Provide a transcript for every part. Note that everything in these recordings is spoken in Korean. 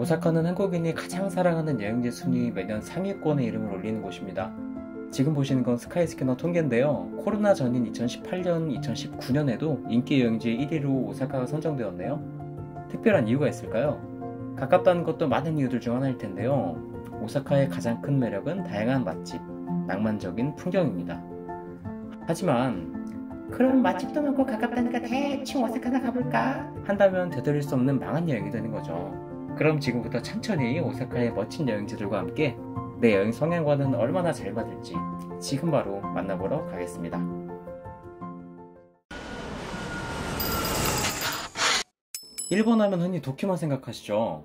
오사카는 한국인이 가장 사랑하는 여행지 순위 매년 상위권에 이름을 올리는 곳입니다. 지금 보시는 건 스카이스캐너 통계인데요. 코로나 전인 2018년, 2019년에도 인기 여행지 1위로 오사카가 선정되었네요. 특별한 이유가 있을까요? 가깝다는 것도 많은 이유들 중 하나일 텐데요. 오사카의 가장 큰 매력은 다양한 맛집, 낭만적인 풍경입니다. 하지만 그럼 맛집도 많고 가깝다니까 대충 오사카나 가볼까? 한다면 되돌릴 수 없는 망한 여행이 되는 거죠. 그럼 지금부터 천천히 오사카의 멋진 여행지들과 함께 내 여행 성향과는 얼마나 잘 맞을지 지금 바로 만나보러 가겠습니다. 일본 하면 흔히 도쿄만 생각하시죠?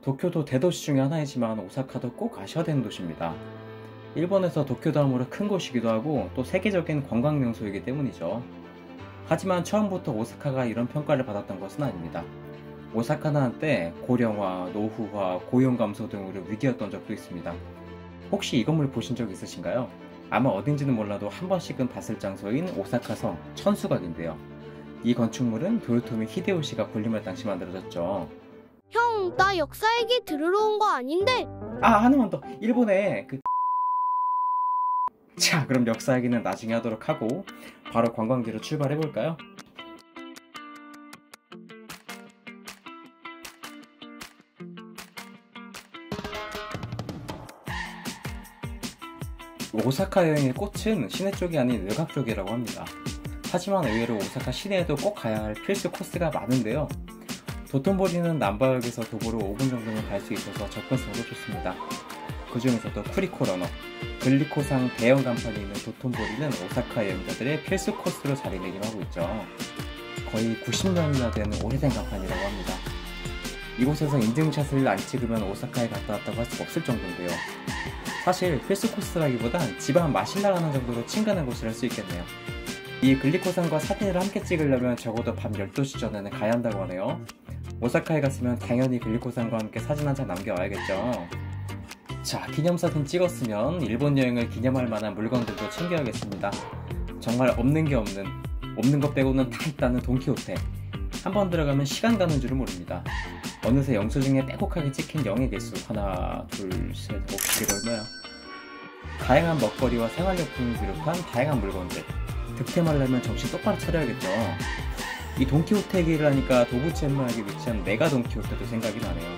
도쿄도 대도시 중에 하나이지만 오사카도 꼭 가셔야 되는 도시입니다. 일본에서 도쿄 다음으로 큰 곳이기도 하고 또 세계적인 관광 명소이기 때문이죠. 하지만 처음부터 오사카가 이런 평가를 받았던 것은 아닙니다. 오사카는 한때 고령화, 노후화, 고용 감소 등으로 위기였던 적도 있습니다. 혹시 이 건물 보신 적 있으신가요? 아마 어딘지는 몰라도 한 번씩은 봤을 장소인 오사카성 천수각인데요. 이 건축물은 도요토미 히데요시가 군림할 당시 만들어졌죠. 형, 나 역사 얘기 들으러 온 거 아닌데? 하나만 더. 일본에 자, 그럼 역사 얘기는 나중에 하도록 하고 바로 관광지로 출발해볼까요? 오사카 여행의 꽃은 시내 쪽이 아닌 외곽 쪽이라고 합니다. 하지만 의외로 오사카 시내에도 꼭 가야 할 필수 코스가 많은데요. 도톤보리는 남바역에서 도보로 5분 정도면 갈 수 있어서 접근성도 좋습니다. 그 중에서도 쿠리코 러너, 글리코상 대형 간판이 있는 도톤보리는 오사카 여행자들의 필수 코스로 자리매김하고 있죠. 거의 90년이나 되는 오래된 간판이라고 합니다. 이곳에서 인증샷을 안 찍으면 오사카에 갔다 왔다고 할 수가 없을 정도인데요. 사실 필수 코스라기보단 집안 마실라 가는 정도로 친근한 곳을 할 수 있겠네요. 이 글리코산과 사진을 함께 찍으려면 적어도 밤 12시 전에는 가야 한다고 하네요. 오사카에 갔으면 당연히 글리코산과 함께 사진 한 장 남겨와야겠죠. 자, 기념사진 찍었으면 일본 여행을 기념할 만한 물건들도 챙겨야겠습니다. 정말 없는 게 없는 것 빼고는 다 있다는 돈키호테. 한번 들어가면 시간 가는 줄은 모릅니다. 어느새 영수증에 빼곡하게 찍힌 영의 개수 하나, 둘, 셋, 이게 얼마야? 다양한 먹거리와 생활용품을 비롯한 다양한 물건들. 득템하려면 정신 똑바로 차려야겠죠. 이 돈키호테 얘기를 하니까 도부첸마에게 위치한 메가 돈키호테도 생각이 나네요.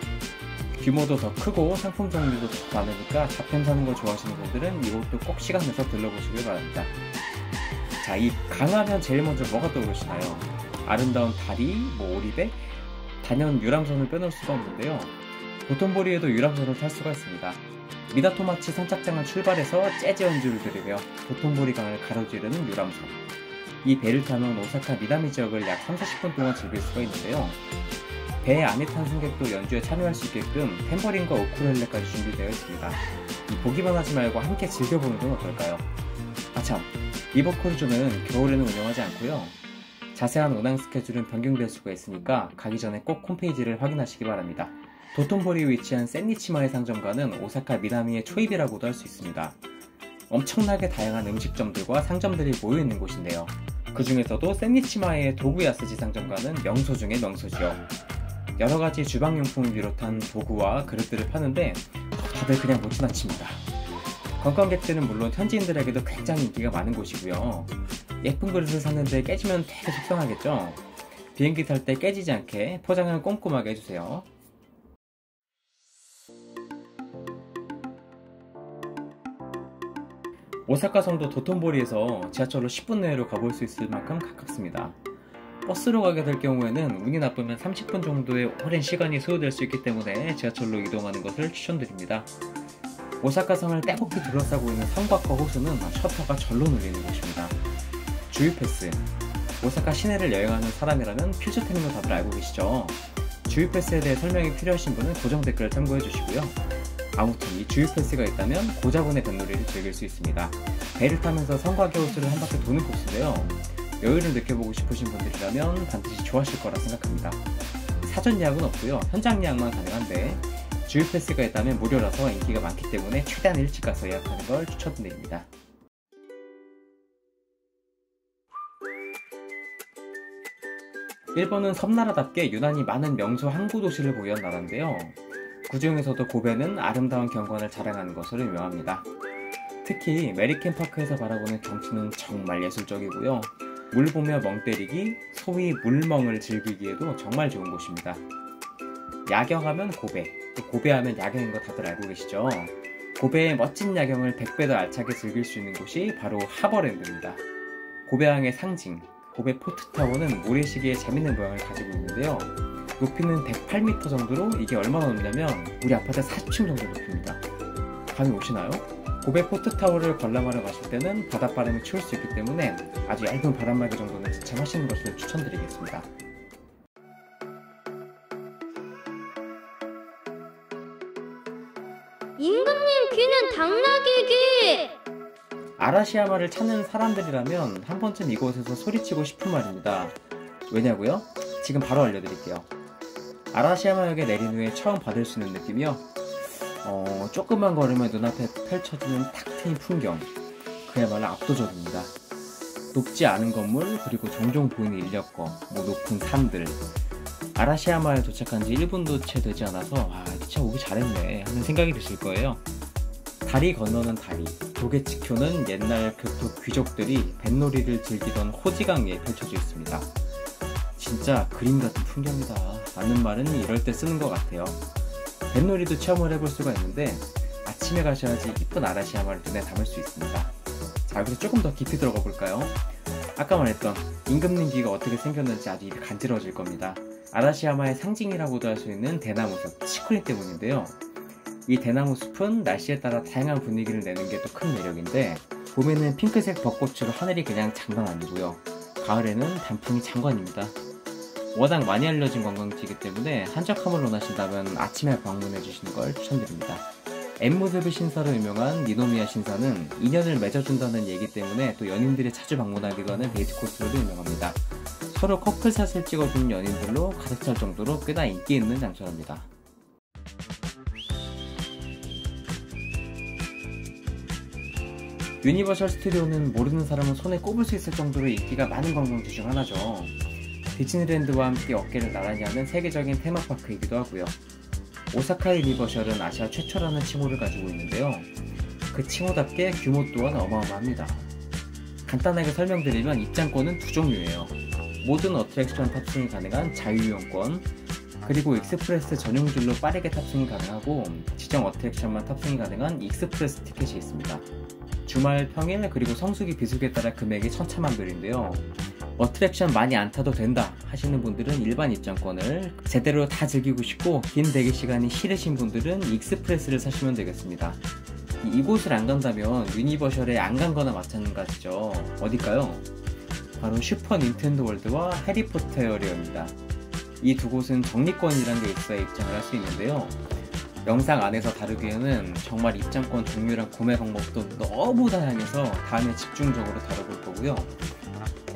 규모도 더 크고 상품 종류도 더 많으니까 잡템 사는 거 좋아하시는 분들은 이곳도 꼭 시간 내서 들러보시길 바랍니다. 자, 이 강하면 제일 먼저 뭐가 떠오르시나요? 아름다운 다리, 오리배? 단연 유람선을 빼놓을 수가 없는데요. 도톤보리에도 유람선을 탈 수가 있습니다. 미다토마치 선착장을 출발해서 재즈 연주를 들으며 도톤보리 강을 가로지르는 유람선. 이 배를 타면 오사카 미나미 지역을 약 30-40분 동안 즐길 수가 있는데요. 배 안에 탄 승객도 연주에 참여할 수 있게끔 탬버린과 우쿨렐레까지 준비되어 있습니다. 보기만 하지 말고 함께 즐겨보는 건 어떨까요? 참, 리버크루즈는 겨울에는 운영하지 않고요. 자세한 운항 스케줄은 변경될 수가 있으니까 가기 전에 꼭 홈페이지를 확인하시기 바랍니다. 도톤보리에 위치한 센니치마의 상점가는 오사카 미나미의 초입이라고도 할 수 있습니다. 엄청나게 다양한 음식점들과 상점들이 모여있는 곳인데요. 그 중에서도 센니치마의 도구야스지 상점가는 명소 중의 명소지요. 여러가지 주방용품을 비롯한 도구와 그릇들을 파는데 다들 그냥 못 지나칩니다. 관광객들은 물론 현지인들에게도 굉장히 인기가 많은 곳이고요. 예쁜 그릇을 샀는데 깨지면 되게 속상하겠죠? 비행기 탈 때 깨지지 않게 포장을 꼼꼼하게 해주세요. 오사카 성도 도톤보리에서 지하철로 10분 내로 가볼 수 있을 만큼 가깝습니다. 버스로 가게 될 경우에는 운이 나쁘면 30분 정도의 오랜 시간이 소요될 수 있기 때문에 지하철로 이동하는 것을 추천드립니다. 오사카 성을 빼곡히 둘러싸고 있는 성곽과 호수는 셔터가 절로 눌리는 곳입니다. 주유 패스. 오사카 시내를 여행하는 사람이라면 필수템인 거 다들 알고 계시죠? 주유 패스에 대해 설명이 필요하신 분은 고정 댓글을 참고해 주시고요. 아무튼 이 주유 패스가 있다면 고자분의 뱃놀이를 즐길 수 있습니다. 배를 타면서 성곽의 호수를 한 바퀴 도는 코스인데요. 여유를 느껴보고 싶으신 분들이라면 반드시 좋아하실 거라 생각합니다. 사전 예약은 없고요. 현장 예약만 가능한데 주유 패스가 있다면 무료라서 인기가 많기 때문에 최대한 일찍 가서 예약하는 걸 추천드립니다. 일본은 섬나라답게 유난히 많은 명소 항구 도시를 보유한 나라인데요. 그 중에서도 고베는 아름다운 경관을 자랑하는 것으로 유명합니다. 특히 메리켄파크에서 바라보는 경치는 정말 예술적이고요. 물 보며 멍 때리기, 소위 물멍을 즐기기에도 정말 좋은 곳입니다. 야경하면 고베, 고베하면 야경인 거 다들 알고 계시죠? 고베의 멋진 야경을 100배 더 알차게 즐길 수 있는 곳이 바로 하버랜드입니다. 고베항의 상징, 고베 포트타워는 모래시계의 재밌는 모양을 가지고 있는데요. 높이는 108m 정도로 이게 얼마나 높냐면 우리 아파트 40층 정도 높입니다. 감이 오시나요? 고베 포트타워를 관람하러 가실 때는 바닷바람이 추울 수 있기 때문에 아주 얇은 바람막이 정도는 지참하시는 것을 추천드리겠습니다. 임금님 귀는 당나귀기! 아라시야마를 찾는 사람들이라면 한 번쯤 이곳에서 소리치고 싶은 말입니다. 왜냐고요? 지금 바로 알려드릴게요. 아라시야마역에 내린 후에 처음 받을 수 있는 느낌이요. 조금만 걸으면 눈앞에 펼쳐지는 탁 트인 풍경, 그야말로 압도적입니다. 높지 않은 건물, 그리고 종종 보이는 인력거, 높은 산들. 아라시야마에 도착한 지 1분도 채 되지 않아서 진짜 오기 잘했네 하는 생각이 드실 거예요. 다리 건너는 다리, 도게치쿄는 옛날 교토 귀족들이 뱃놀이를 즐기던 호지강에 펼쳐져 있습니다. 진짜 그림 같은 풍경이다 라는 말은 이럴 때 쓰는 것 같아요. 뱃놀이도 체험을 해볼 수가 있는데 아침에 가셔야지 이쁜 아라시야마를 눈에 담을 수 있습니다. 자, 여기서 조금 더 깊이 들어가 볼까요? 아까 말했던 임금님 귀가 어떻게 생겼는지 아주 입이 간지러워질 겁니다. 아라시야마의 상징이라고도 할 수 있는 대나무숲 치쿠리 때문인데요. 이 대나무숲은 날씨에 따라 다양한 분위기를 내는 게 또 큰 매력인데, 봄에는 핑크색 벚꽃으로 하늘이 그냥 장난 아니고요. 가을에는 단풍이 장관입니다. 워낙 많이 알려진 관광지이기 때문에 한적함을 원하신다면 아침에 방문해 주시는 걸 추천드립니다. 엠무드비 신사로 유명한 니노미야 신사는 인연을 맺어준다는 얘기 때문에 또 연인들이 자주 방문하기도 하는 데이트 코스로도 유명합니다. 서로 커플샷을 찍어주는 연인들로 가득 찰 정도로 꽤나 인기 있는 장소랍니다. 유니버셜 스튜디오는 모르는 사람은 손에 꼽을 수 있을 정도로 인기가 많은 관광지 중 하나죠. 디즈니랜드와 함께 어깨를 나란히 하는 세계적인 테마파크이기도 하고요. 오사카 유니버셜은 아시아 최초라는 칭호를 가지고 있는데요. 그 칭호답게 규모 또한 어마어마합니다. 간단하게 설명드리면 입장권은 두 종류예요. 모든 어트랙션 탑승이 가능한 자유이용권, 그리고 익스프레스 전용줄로 빠르게 탑승이 가능하고 지정 어트랙션만 탑승이 가능한 익스프레스 티켓이 있습니다. 주말, 평일, 그리고 성수기, 비수기에 따라 금액이 천차만별인데요. 어트랙션 많이 안 타도 된다 하시는 분들은 일반 입장권을, 제대로 다 즐기고 싶고 긴 대기 시간이 싫으신 분들은 익스프레스를 사시면 되겠습니다. 이곳을 안 간다면 유니버셜에 안 간 거나 마찬가지죠. 어딜까요? 바로 슈퍼 닌텐도 월드와 해리포터 에어리어입니다. 이 두 곳은 적립권이라는 게 있어야 입장을 할 수 있는데요. 영상 안에서 다루기에는 정말 입장권 종류랑 구매 방법도 너무 다양해서 다음에 집중적으로 다뤄볼 거고요.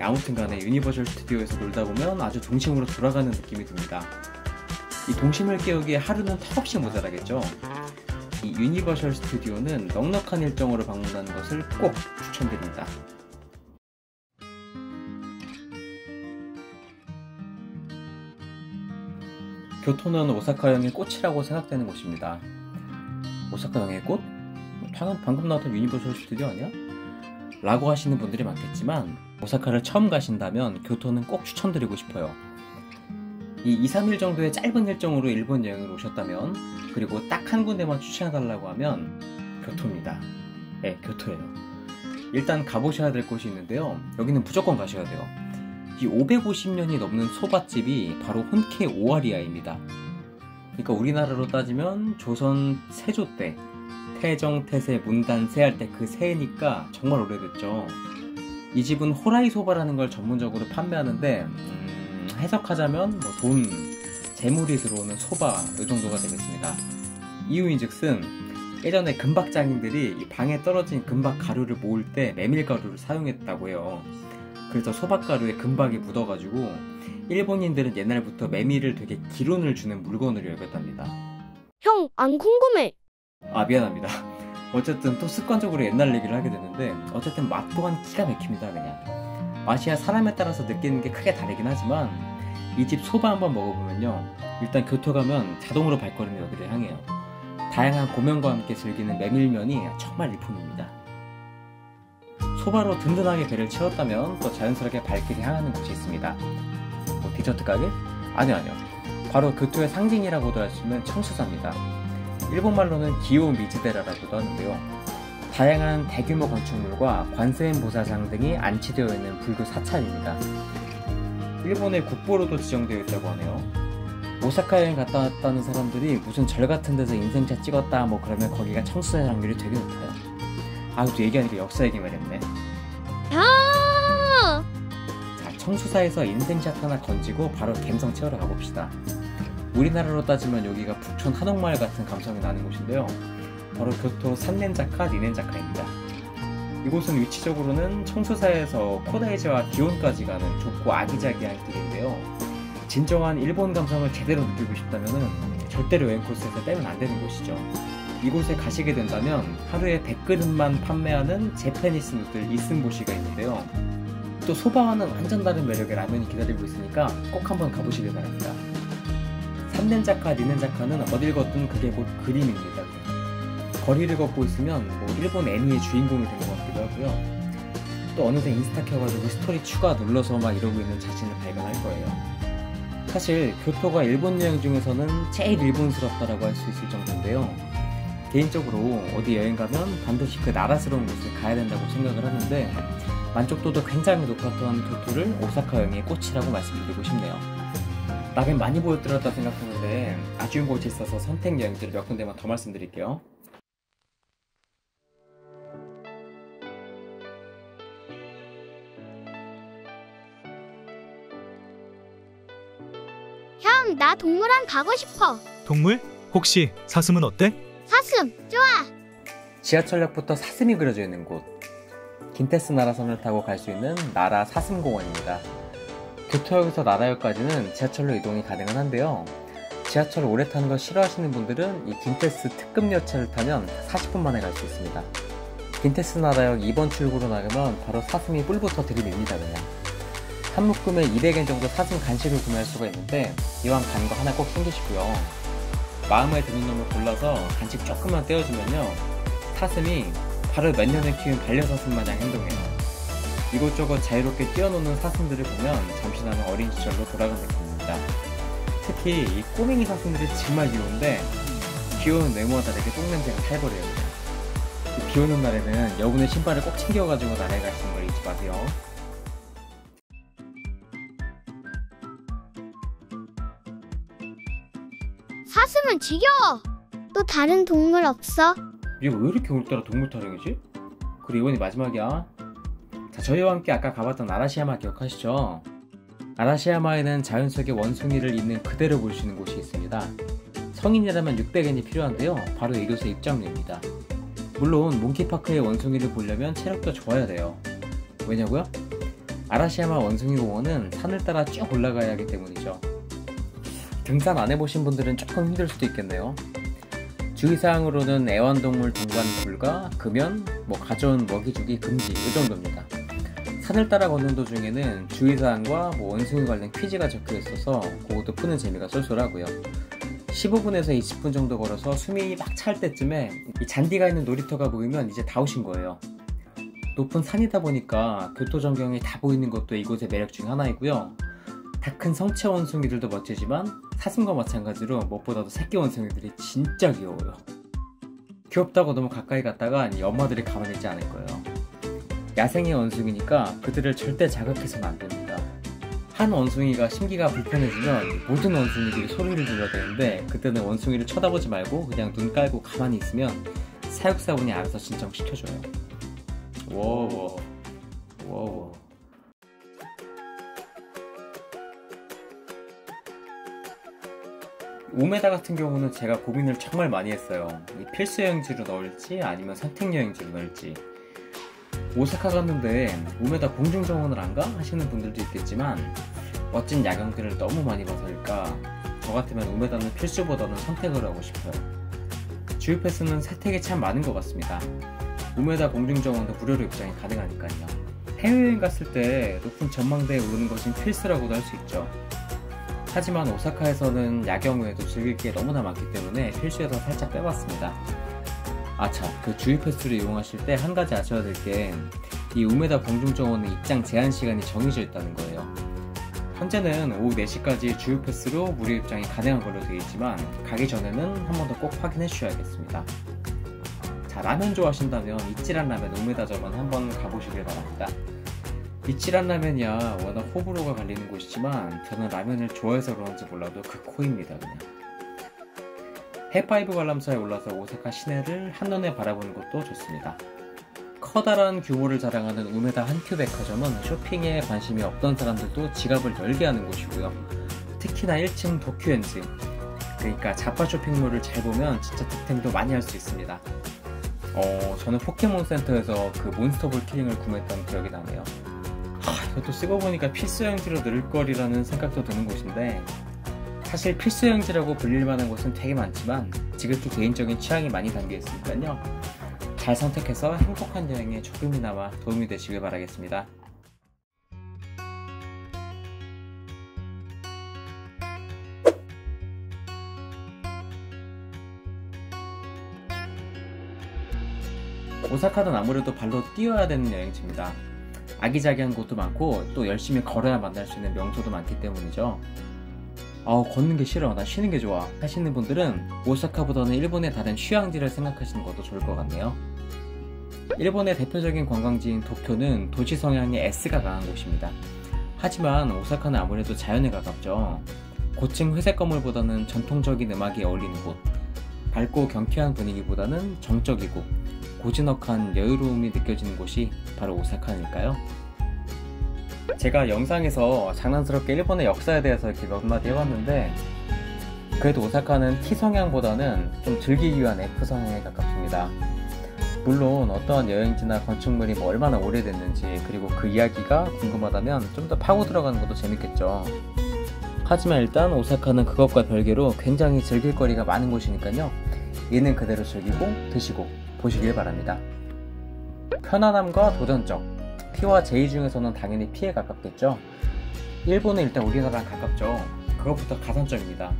아무튼 간에 유니버셜 스튜디오에서 놀다 보면 아주 동심으로 돌아가는 느낌이 듭니다. 이 동심을 깨우기에 하루는 턱없이 모자라겠죠. 이 유니버셜 스튜디오는 넉넉한 일정으로 방문하는 것을 꼭 추천드립니다. 교토는 오사카형의 꽃이라고 생각되는 곳입니다. 오사카형의 꽃? 방금 나왔던 유니버셜 스튜디오 아니야? 라고 하시는 분들이 많겠지만 오사카를 처음 가신다면 교토는 꼭 추천드리고 싶어요. 이 2-3일 정도의 짧은 일정으로 일본 여행을 오셨다면, 그리고 딱 한 군데만 추천해달라고 하면 교토입니다. 네, 교토예요. 일단 가보셔야 될 곳이 있는데요. 여기는 무조건 가셔야 돼요. 이 550년이 넘는 소밭집이 바로 혼케 오와리야입니다. 그러니까 우리나라로 따지면 조선 세조 때 태정, 태세, 문단, 세할 때 그 세니까 정말 오래됐죠. 이 집은 호라이 소바라는 걸 전문적으로 판매하는데 해석하자면 돈, 재물이 들어오는 소바 이 정도가 되겠습니다. 이유인즉슨 예전에 금박장인들이 이 방에 떨어진 금박 가루를 모을 때 메밀가루를 사용했다고 해요. 그래서 소박가루에 금박이 묻어가지고 일본인들은 옛날부터 메밀을 되게 기운을 주는 물건으로 여겼답니다. 형, 안 궁금해. 미안합니다. 어쨌든 또 습관적으로 옛날 얘기를 하게 되는데, 어쨌든 맛 또한 기가 막힙니다. 그냥 맛이야 사람에 따라서 느끼는 게 크게 다르긴 하지만 이 집 소바 한번 먹어보면요, 일단 교토 가면 자동으로 발걸음이 여기를 향해요. 다양한 고명과 함께 즐기는 메밀면이 정말 일품입니다. 소바로 든든하게 배를 채웠다면 또 자연스럽게 발길이 향하는 곳이 있습니다. 뭐 디저트 가게? 아니요. 바로 교토의 상징이라고도 할 수 있는 청수사입니다. 일본말로는 기요 미즈데라라고도 하는데요. 다양한 대규모 건축물과 관세음 보사장 등이 안치되어 있는 불교 사찰입니다. 일본의 국보로도 지정되어 있다고 하네요. 오사카 여행 갔다 왔다는 사람들이 무슨 절 같은 데서 인생샷 찍었다 뭐 그러면 거기가 청수사 확률이 되게 높아요. 또 얘기하니까 역사 얘기만 했네. 자, 청수사에서 인생샷 하나 건지고 바로 갬성 채우러 가봅시다. 우리나라로 따지면 여기가 북촌 한옥마을 같은 감성이 나는 곳인데요. 바로 교토 산넨자카 니넨자카입니다. 이곳은 위치적으로는 청수사에서 코다이지와 기온까지 가는 좁고 아기자기한 길인데요. 진정한 일본 감성을 제대로 느끼고 싶다면 절대로 여행 코스에서 빼면 안 되는 곳이죠. 이곳에 가시게 된다면 하루에 100그릇만 판매하는 재패니스 누들 이슨보시가 있는데요. 또 소바와는 완전 다른 매력의 라면이 기다리고 있으니까 꼭 한번 가보시길 바랍니다. 산넨자카 니넨자카는 어딜 걷든 그게 곧 그림입니다. 거리를 걷고 있으면 일본 애니의 주인공이 된 것 같기도 하고요. 또 어느새 인스타 켜가지고 스토리 추가 눌러서 막 이러고 있는 자신을 발견할 거예요. 사실 교토가 일본 여행 중에서는 제일 일본스럽다라고 할 수 있을 정도인데요. 개인적으로 어디 여행 가면 반드시 그 나라스러운 곳을 가야 된다고 생각을 하는데, 만족도도 굉장히 높았던 교토를 오사카 여행의 꽃이라고 말씀드리고 싶네요. 나름 많이 보여드렸다 생각하는데 아쉬운 곳이 있어서 선택 여행지를 몇 군데만 더 말씀드릴게요. 형, 나 동물원 가고 싶어. 동물? 혹시 사슴은 어때? 사슴, 좋아. 지하철역부터 사슴이 그려져 있는 곳, 긴테스 나라선을 타고 갈 수 있는 나라 사슴공원입니다. 교토역에서 나라역까지는 지하철로 이동이 가능은 한데요. 지하철을 오래 타는 걸 싫어하시는 분들은 이 긴테스 특급 열차를 타면 40분 만에 갈 수 있습니다. 긴테스 나라역 2번 출구로 나가면 바로 사슴이 뿔부터 들이밉니다. 그냥 한 묶음에 200엔 정도 사슴 간식을 구매할 수가 있는데, 이왕 가는 거 하나 꼭 챙기시고요. 마음에 드는 놈을 골라서 간식 조금만 떼어주면요, 사슴이 바로 몇 년을 키운 반려사슴 마냥 행동해요. 이곳저곳 자유롭게 뛰어노는 사슴들을 보면 잠시나마 어린 시절로 돌아간 느낌입니다. 특히 이 꼬맹이 사슴들이 정말 귀여운데, 귀여운 외모와 다르게 똥냄새가 살벌해요. 비 오는 날에는 여분의 신발을 꼭 챙겨가지고 나라에 가시는 걸 잊지 마세요. 사슴은 지겨워. 또 다른 동물 없어? 얘가 왜 이렇게 오늘따라 동물 타령이지? 그리고 이번이 마지막이야. 자, 저희와 함께 아까 가봤던 아라시야마 기억하시죠? 아라시야마에는 자연 속의 원숭이를 있는 그대로 볼 수 있는 곳이 있습니다. 성인이라면 600엔이 필요한데요, 바로 이곳의 입장료입니다. 물론 몽키파크의 원숭이를 보려면 체력도 좋아야 돼요. 왜냐고요? 아라시야마 원숭이 공원은 산을 따라 쭉 올라가야 하기 때문이죠. 등산 안 해보신 분들은 조금 힘들 수도 있겠네요. 주의사항으로는 애완동물 동반 불가, 금연, 가져온 먹이 주기 금지, 이 정도입니다. 산을 따라 걷는 도중에는 주의사항과 원숭이 관련 퀴즈가 적혀 있어서 그것도 푸는 재미가 쏠쏠하고요. 15분에서 20분 정도 걸어서 숨이 막 찰 때쯤에 이 잔디가 있는 놀이터가 보이면 이제 다 오신 거예요. 높은 산이다 보니까 교토 전경이 다 보이는 것도 이곳의 매력 중 하나이고요. 다 큰 성체 원숭이들도 멋지지만 사슴과 마찬가지로 무엇보다도 새끼 원숭이들이 진짜 귀여워요. 귀엽다고 너무 가까이 갔다가 이 엄마들이 가만히 있지 않을 거예요. 야생의 원숭이니까 그들을 절대 자극해서는 안 됩니다. 한 원숭이가 심기가 불편해지면 모든 원숭이들이 소리를 질러야 되는데, 그때는 원숭이를 쳐다보지 말고 그냥 눈 깔고 가만히 있으면 사육사분이 알아서 진정시켜줘요. 워워. 우메다 같은 경우는 제가 고민을 정말 많이 했어요. 이 필수 여행지로 넣을지 아니면 선택 여행지로 넣을지. 오사카 갔는데 우메다 공중정원을 안 가? 하시는 분들도 있겠지만, 멋진 야경들을 너무 많이 봐서일까 저 같으면 우메다는 필수보다는 선택을 하고 싶어요. 주유 패스는 혜택이 참 많은 것 같습니다. 우메다 공중정원도 무료로 입장이 가능하니까요. 해외여행 갔을 때 높은 전망대에 오르는 것은 필수라고도 할 수 있죠. 하지만 오사카에서는 야경 외에도 즐길 게 너무나 많기 때문에 필수에서 살짝 빼봤습니다. 아차, 그 주유 패스를 이용하실 때 한 가지 아셔야 될 게 이 우메다 공중정원의 입장 제한 시간이 정해져 있다는 거예요. 현재는 오후 4시까지 주유 패스로 무료 입장이 가능한 걸로 되어 있지만 가기 전에는 한 번 더 꼭 확인해 주셔야겠습니다. 자, 라면 좋아하신다면 이치란 라면 우메다점은 한번 가보시길 바랍니다. 이치란 라면이야 워낙 호불호가 갈리는 곳이지만 저는 라면을 좋아해서 그런지 몰라도 그 코입니다. 그냥 해파이브 관람차에 올라서 오사카 시내를 한눈에 바라보는 것도 좋습니다. 커다란 규모를 자랑하는 우메다 한큐 백화점은 쇼핑에 관심이 없던 사람들도 지갑을 열게 하는 곳이고요. 특히나 1층 도쿄엔즈, 그러니까 자파 쇼핑몰을 잘 보면 진짜 득템도 많이 할 수 있습니다. 저는 포켓몬 센터에서 그 몬스터볼 키링을 구매했던 기억이 나네요. 이것도 쓰고 보니까 필수여행지로 늘 거리라는 생각도 드는 곳인데, 사실 필수여행지라고 불릴 만한 곳은 되게 많지만 지극히 개인적인 취향이 많이 담겨 있으니까요. 잘 선택해서 행복한 여행에 조금이나마 도움이 되시길 바라겠습니다. 오사카는 아무래도 발로 뛰어야 되는 여행지입니다. 아기자기한 곳도 많고 또 열심히 걸어야 만날 수 있는 명소도 많기 때문이죠. 걷는 게 싫어, 나 쉬는 게 좋아 하시는 분들은 오사카보다는 일본의 다른 휴양지를 생각하시는 것도 좋을 것 같네요. 일본의 대표적인 관광지인 도쿄는 도시 성향의 S가 강한 곳입니다. 하지만 오사카는 아무래도 자연에 가깝죠. 고층 회색 건물보다는 전통적인 음악이 어울리는 곳, 밝고 경쾌한 분위기보다는 정적이고 고즈넉한 여유로움이 느껴지는 곳이 바로 오사카니까요. 제가 영상에서 장난스럽게 일본의 역사에 대해서 이렇게 몇 마디 해봤는데, 그래도 오사카는 T 성향보다는 좀 즐기기 위한 F 성향에 가깝습니다. 물론 어떠한 여행지나 건축물이 얼마나 오래됐는지, 그리고 그 이야기가 궁금하다면 좀 더 파고 들어가는 것도 재밌겠죠. 하지만 일단 오사카는 그것과 별개로 굉장히 즐길 거리가 많은 곳이니까요. 있는 그대로 즐기고 드시고 보시길 바랍니다. 편안함과 도전적, P와 J 중에서는 당연히 P에 가깝겠죠. 일본은 일단 우리나라랑 가깝죠. 그것부터 가산점입니다.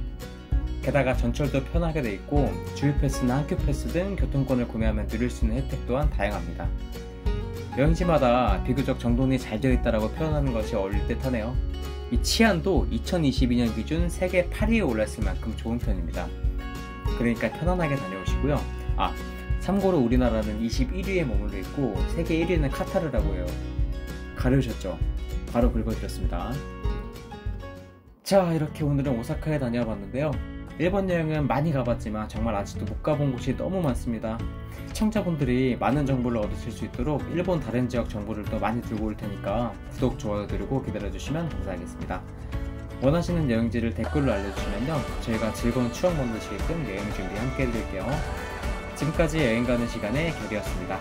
게다가 전철도 편하게 돼 있고 주유 패스나 한큐 패스 등 교통권을 구매하면 누릴 수 있는 혜택 또한 다양합니다. 여행지마다 비교적 정돈이 잘 되어 있다고 표현하는 것이 어울릴 듯 하네요. 이 치안도 2022년 기준 세계 8위에 올랐을 만큼 좋은 편입니다. 그러니까 편안하게 다녀오시고요. 참고로 우리나라는 21위에 머물러 있고 세계 1위는 카타르라고 해요. 가려우셨죠? 바로 긁어드렸습니다. 자, 이렇게 오늘은 오사카에 다녀봤는데요. 일본 여행은 많이 가봤지만 정말 아직도 못 가본 곳이 너무 많습니다. 시청자분들이 많은 정보를 얻으실 수 있도록 일본 다른 지역 정보를 더 많이 들고 올 테니까 구독, 좋아요 누르고 기다려주시면 감사하겠습니다. 원하시는 여행지를 댓글로 알려주시면요, 저희가 즐거운 추억 만드시게끔 여행 준비 함께 해드릴게요. 지금까지 여행 가는 시간의 결이었습니다.